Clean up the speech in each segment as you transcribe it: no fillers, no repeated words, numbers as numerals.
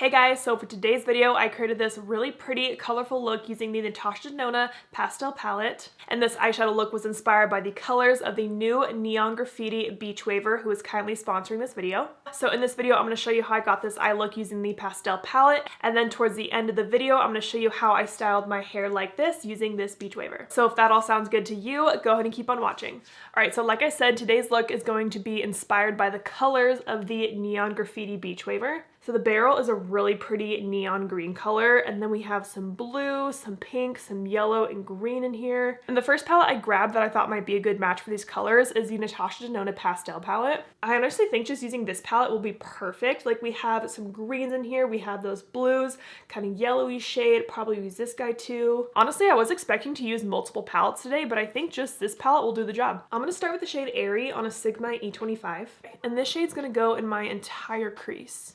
Hey guys, so for today's video, I created this really pretty, colorful look using the Natasha Denona Pastel palette. And this eyeshadow look was inspired by the colors of the new Neon Graffiti Beachwaver, who is kindly sponsoring this video. So in this video, I'm going to show you how I got this eye look using the pastel palette. And then towards the end of the video, I'm going to show you how I styled my hair like this using this Beachwaver. So if that all sounds good to you, go ahead and keep on watching. All right, so like I said, today's look is going to be inspired by the colors of the Neon Graffiti Beachwaver. So the barrel is a really pretty neon green color, and then we have some blue, some pink, some yellow, and green in here. And the first palette I grabbed that I thought might be a good match for these colors is the Natasha Denona Pastel palette. I honestly think just using this palette will be perfect. Like, we have some greens in here, we have those blues, kind of yellowy shade, probably use this guy too. Honestly, I was expecting to use multiple palettes today, but I think just this palette will do the job. I'm gonna start with the shade Airy on a Sigma E25, and this shade's gonna go in my entire crease.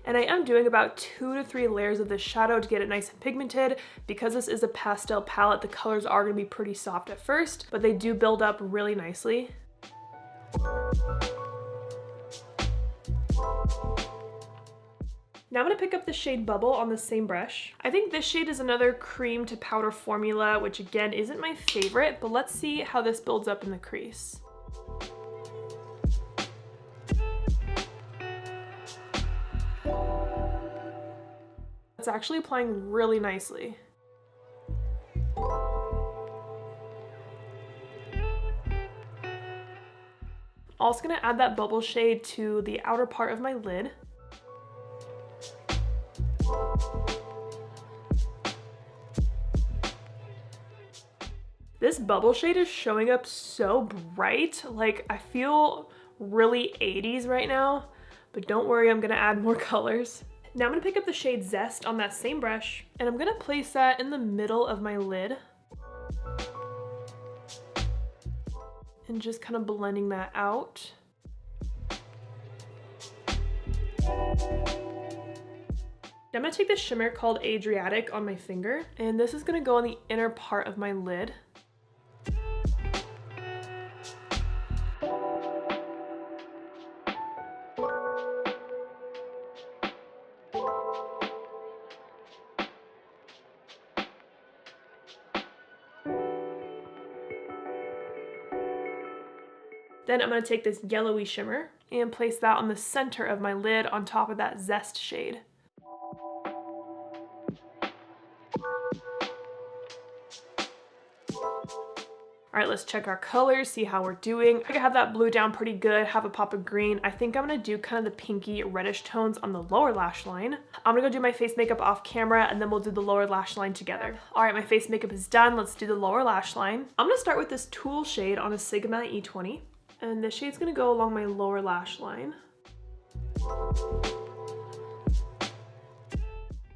And I am doing about 2 to 3 layers of this shadow to get it nice and pigmented. Because this is a pastel palette, the colors are going to be pretty soft at first, but they do build up really nicely. Now I'm going to pick up the shade Bubble on the same brush. I think this shade is another cream to powder formula, which again isn't my favorite, but let's see how this builds up in the crease. It's actually applying really nicely. Also going to add that Bubble shade to the outer part of my lid. This Bubble shade is showing up so bright. Like, I feel really 80s right now, but don't worry, I'm gonna add more colors. Now I'm gonna pick up the shade Zest on that same brush, and I'm gonna place that in the middle of my lid. And just kind of blending that out. Now I'm gonna take this shimmer called Adriatic on my finger, and this is gonna go on the inner part of my lid. Then I'm going to take this yellowy shimmer and place that on the center of my lid on top of that Zest shade. All right, let's check our colors, see how we're doing. I have that blue down pretty good, have a pop of green. I think I'm gonna do kind of the pinky reddish tones on the lower lash line. I'm gonna go do my face makeup off camera, and then we'll do the lower lash line together. All right, my face makeup is done. Let's do the lower lash line. I'm gonna start with this Tulle shade on a Sigma E20. And this shade's gonna go along my lower lash line.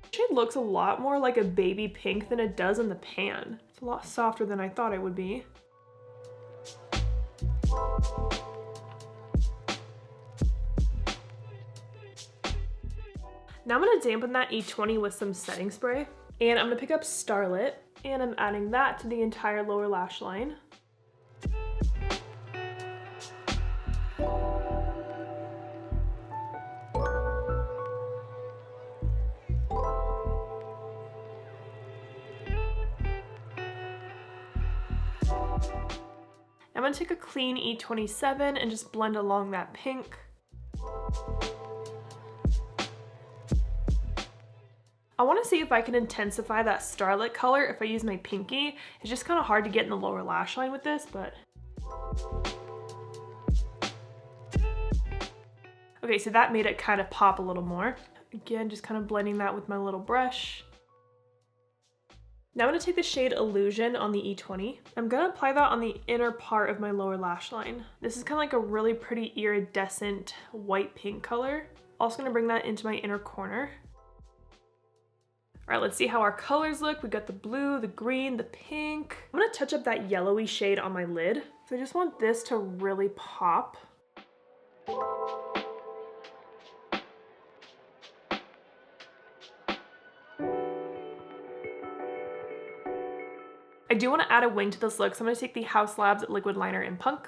This shade looks a lot more like a baby pink than it does in the pan. It's a lot softer than I thought it would be. Now I'm gonna dampen that E20 with some setting spray. And I'm gonna pick up Starlit, and I'm adding that to the entire lower lash line. I'm gonna take a clean E27 and just blend along that pink. I wanna see if I can intensify that Starlit color if I use my pinky. It's just kind of hard to get in the lower lash line with this, but. Okay, so that made it kind of pop a little more. Again, just kind of blending that with my little brush. Now I'm going to take the shade Illusion on the E20. I'm going to apply that on the inner part of my lower lash line. This is kind of like a really pretty iridescent white pink color. Also going to bring that into my inner corner. All right, let's see how our colors look. We got the blue, the green, the pink. I'm gonna touch up that yellowy shade on my lid. So I just want this to really pop. I do want to add a wing to this look, so I'm going to take the Haus Labs liquid liner in Punk.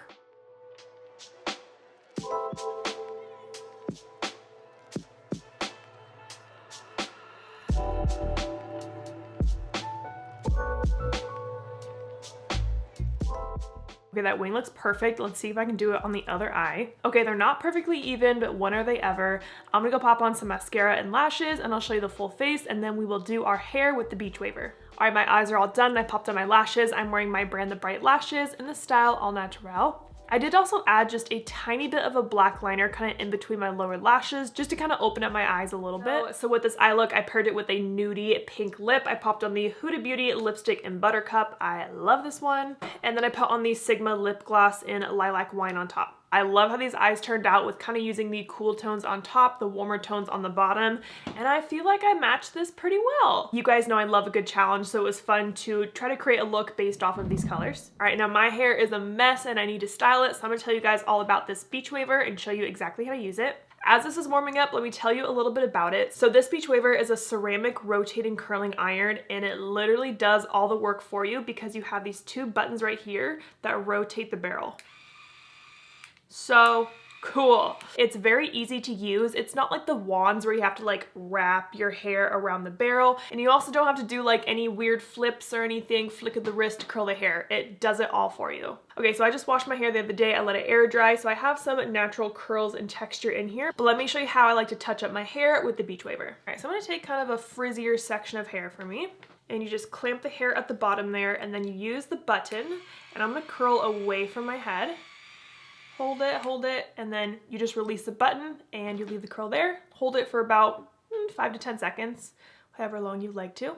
Okay, that wing looks perfect. Let's see if I can do it on the other eye. Okay, they're not perfectly even, but when are they ever? I'm gonna go pop on some mascara and lashes, and I'll show you the full face, and then we will do our hair with the Beachwaver. All right, my eyes are all done. I popped on my lashes. I'm wearing my brand The Bright Lashes in the style All Naturel. I did also add just a tiny bit of a black liner kind of in between my lower lashes just to kind of open up my eyes a little bit. So with this eye look, I paired it with a nudie pink lip. I popped on the Huda Beauty lipstick in Buttercup. I love this one. And then I put on the Sigma lip gloss in Lilac Wine on top. I love how these eyes turned out with kind of using the cool tones on top, the warmer tones on the bottom, and I feel like I matched this pretty well. You guys know I love a good challenge, so it was fun to try to create a look based off of these colors. All right, now my hair is a mess and I need to style it, so I'm gonna tell you guys all about this Beachwaver and show you exactly how to use it. As this is warming up, let me tell you a little bit about it. So this Beachwaver is a ceramic rotating curling iron, and it literally does all the work for you because you have these two buttons right here that rotate the barrel. So cool. It's very easy to use. It's not like the wands where you have to like wrap your hair around the barrel, and you also don't have to do like any weird flips or anything, flick of the wrist to curl the hair. It does it all for you. Okay, so I just washed my hair the other day. I let it air dry, so I have some natural curls and texture in here, but let me show you how I like to touch up my hair with the Beachwaver. All right, so I'm gonna take kind of a frizzier section of hair for me, and you just clamp the hair at the bottom there, and then you use the button, and I'm gonna curl away from my head. Hold it, and then you just release the button and you leave the curl there. Hold it for about 5 to 10 seconds, however long you'd like to.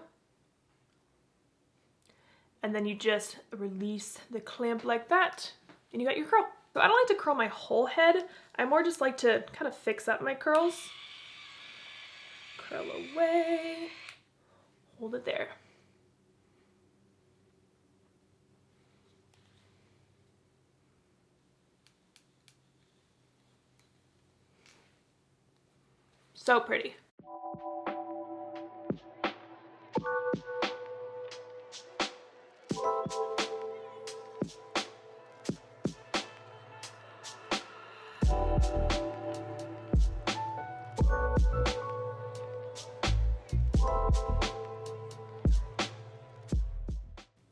And then you just release the clamp like that, and you got your curl. So I don't like to curl my whole head. I more just like to kind of fix up my curls. Curl away, hold it there. So pretty.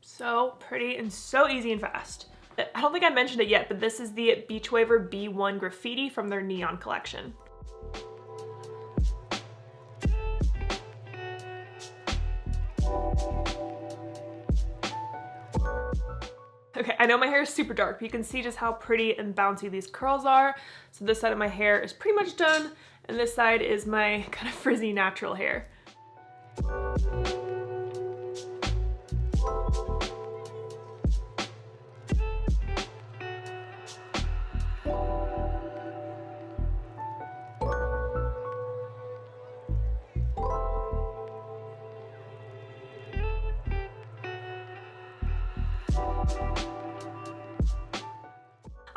So pretty and so easy and fast. I don't think I mentioned it yet, but this is the Beachwaver B1 Graffiti from their Neon collection. Okay, I know my hair is super dark, but you can see just how pretty and bouncy these curls are. So this side of my hair is pretty much done, and this side is my kind of frizzy natural hair.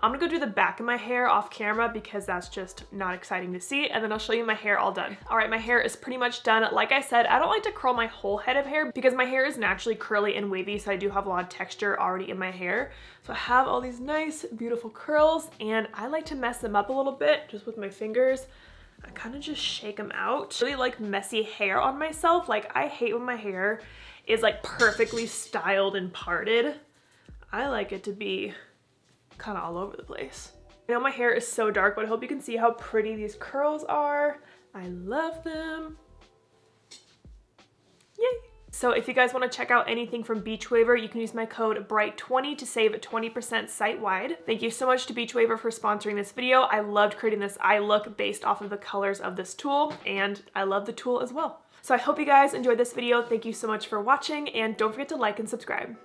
I'm gonna go do the back of my hair off camera because that's just not exciting to see, and then I'll show you my hair all done. All right, my hair is pretty much done. Like I said, I don't like to curl my whole head of hair because my hair is naturally curly and wavy, so I do have a lot of texture already in my hair. So I have all these nice, beautiful curls, and I like to mess them up a little bit just with my fingers. I kind of just shake them out. I really like messy hair on myself. Like, I hate when my hair is like perfectly styled and parted. I like it to be kind of all over the place. I know my hair is so dark, but I hope you can see how pretty these curls are. I love them. Yay! So if you guys want to check out anything from Beachwaver, you can use my code BRIGHT20 to save 20% site-wide. Thank you so much to Beachwaver for sponsoring this video. I loved creating this eye look based off of the colors of this tool, and I love the tool as well. So I hope you guys enjoyed this video. Thank you so much for watching, and don't forget to like and subscribe.